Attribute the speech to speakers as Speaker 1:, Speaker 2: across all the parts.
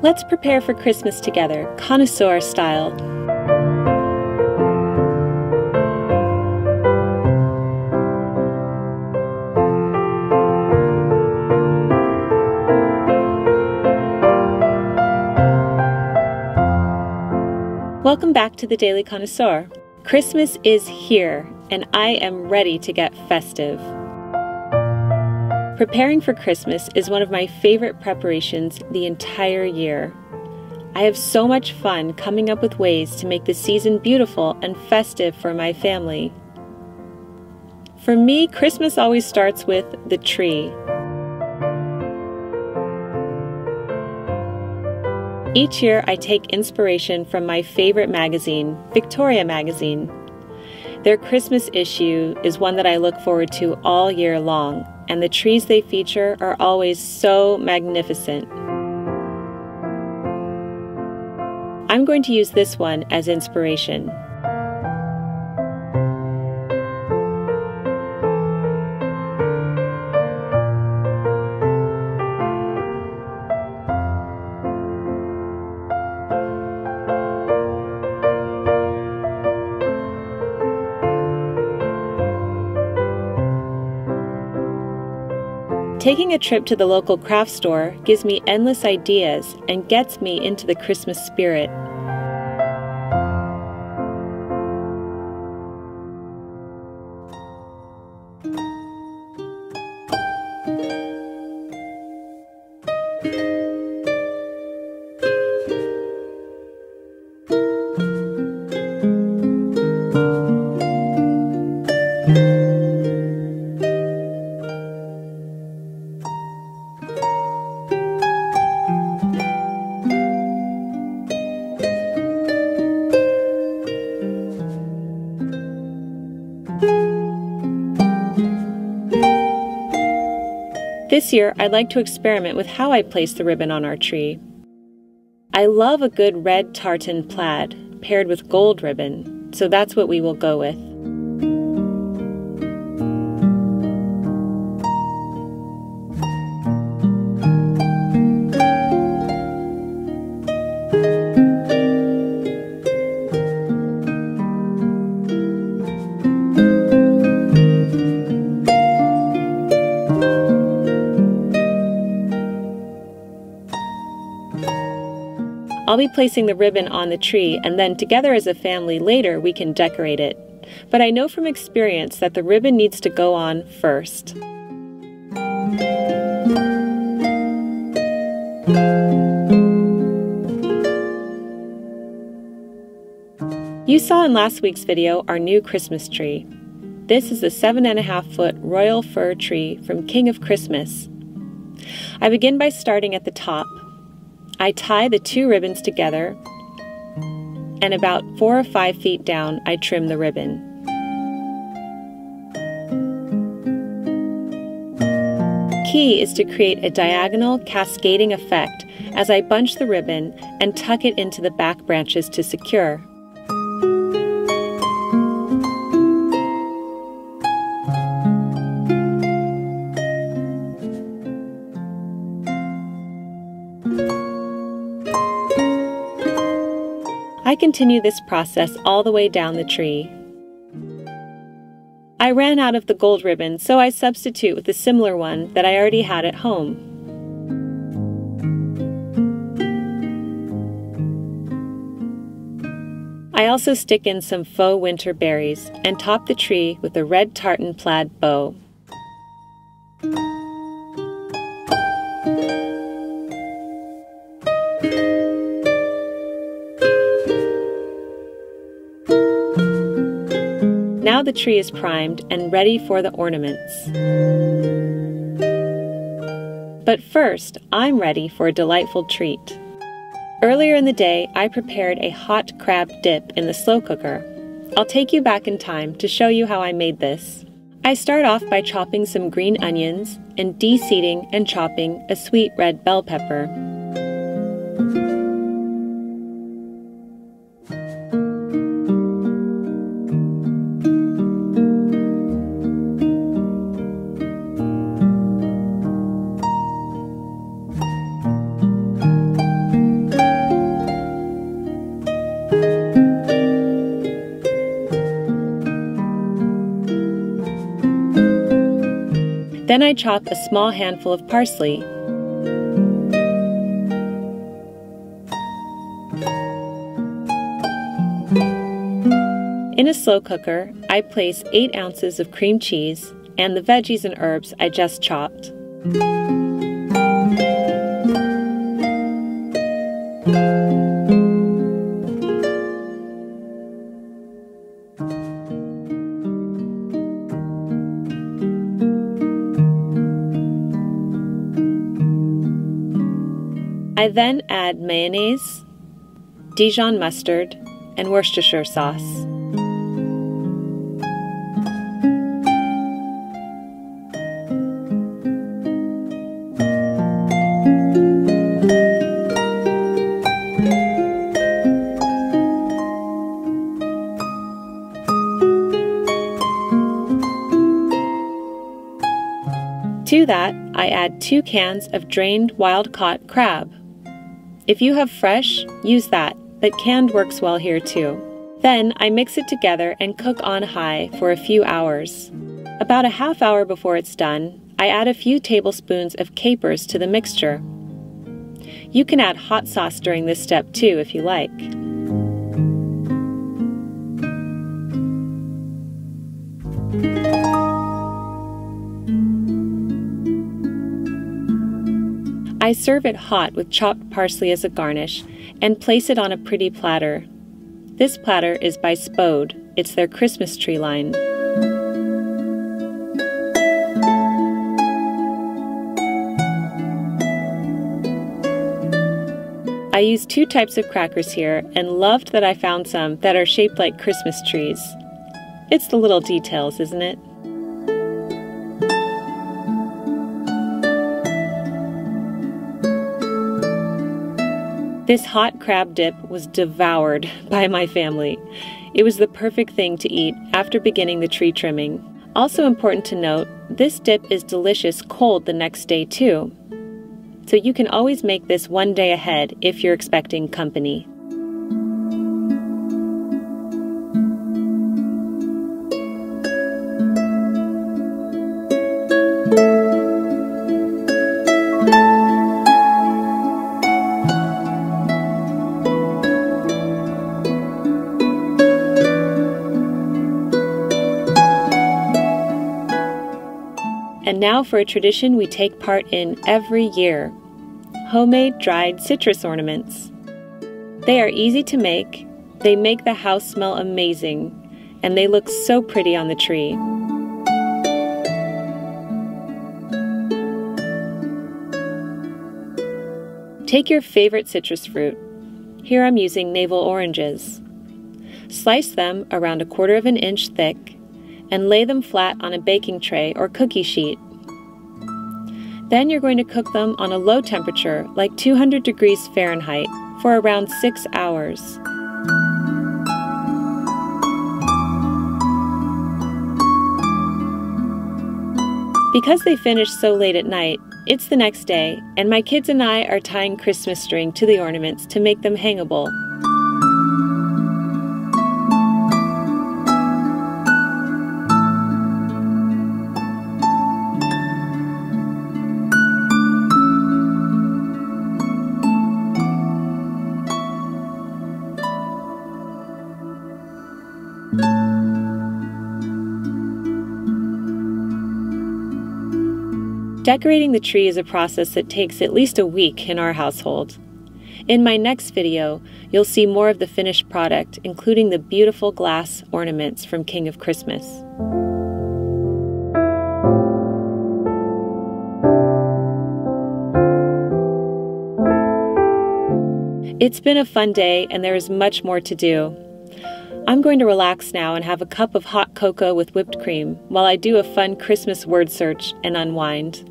Speaker 1: Let's prepare for Christmas together, Connoisseur style. Welcome back to the Daily Connoisseur. Christmas is here, and I am ready to get festive. Preparing for Christmas is one of my favorite preparations the entire year. I have so much fun coming up with ways to make the season beautiful and festive for my family. For me, Christmas always starts with the tree. Each year, I take inspiration from my favorite magazine, Victoria Magazine. Their Christmas issue is one that I look forward to all year long, and the trees they feature are always so magnificent. I'm going to use this one as inspiration. Taking a trip to the local craft store gives me endless ideas and gets me into the Christmas spirit. This year, I'd like to experiment with how I place the ribbon on our tree. I love a good red tartan plaid paired with gold ribbon, so that's what we will go with. I'll be placing the ribbon on the tree, and then together as a family later we can decorate it. But I know from experience that the ribbon needs to go on first. You saw in last week's video our new Christmas tree. This is the 7.5-foot royal fir tree from King of Christmas. I begin by starting at the top. I tie the two ribbons together, and about 4 or 5 feet down, I trim the ribbon. Key is to create a diagonal cascading effect as I bunch the ribbon and tuck it into the back branches to secure. I continue this process all the way down the tree. I ran out of the gold ribbon, so I substitute with a similar one that I already had at home. I also stick in some faux winter berries and top the tree with a red tartan plaid bow. Now the tree is primed and ready for the ornaments. But first, I'm ready for a delightful treat. Earlier in the day, I prepared a hot crab dip in the slow cooker. I'll take you back in time to show you how I made this. I start off by chopping some green onions and de-seeding and chopping a sweet red bell pepper. Then I chop a small handful of parsley. In a slow cooker, I place 8 ounces of cream cheese and the veggies and herbs I just chopped. I then add mayonnaise, Dijon mustard, and Worcestershire sauce. To that, I add 2 cans of drained wild-caught crab. If you have fresh, use that, but canned works well here too. Then I mix it together and cook on high for a few hours. About a half hour before it's done, I add a few tablespoons of capers to the mixture. You can add hot sauce during this step too if you like. I serve it hot with chopped parsley as a garnish and place it on a pretty platter. This platter is by Spode. It's their Christmas tree line. I used 2 types of crackers here and loved that I found some that are shaped like Christmas trees. It's the little details, isn't it? This hot crab dip was devoured by my family. It was the perfect thing to eat after beginning the tree trimming. Also important to note, this dip is delicious cold the next day too. So you can always make this one day ahead if you're expecting company. And now for a tradition we take part in every year: homemade dried citrus ornaments. They are easy to make, they make the house smell amazing, and they look so pretty on the tree. Take your favorite citrus fruit. Here I'm using navel oranges. Slice them around 1/4 inch thick and lay them flat on a baking tray or cookie sheet. Then you're going to cook them on a low temperature, like 200 degrees Fahrenheit, for around 6 hours. Because they finish so late at night, it's the next day, and my kids and I are tying Christmas string to the ornaments to make them hangable. Decorating the tree is a process that takes at least a week in our household. In my next video, you'll see more of the finished product, including the beautiful glass ornaments from King of Christmas. It's been a fun day and there is much more to do. I'm going to relax now and have a cup of hot cocoa with whipped cream while I do a fun Christmas word search and unwind.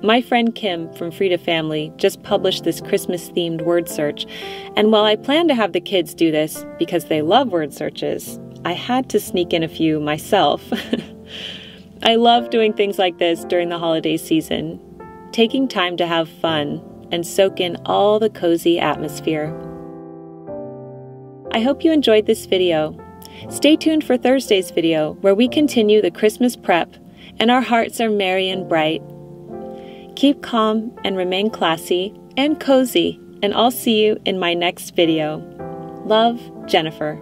Speaker 1: My friend Kim from Frida Family just published this Christmas-themed word search, and while I plan to have the kids do this because they love word searches, I had to sneak in a few myself. I love doing things like this during the holiday season, taking time to have fun and soak in all the cozy atmosphere. I hope you enjoyed this video. Stay tuned for Thursday's video where we continue the Christmas prep and our hearts are merry and bright. Keep calm and remain classy and cozy, and I'll see you in my next video. Love, Jennifer.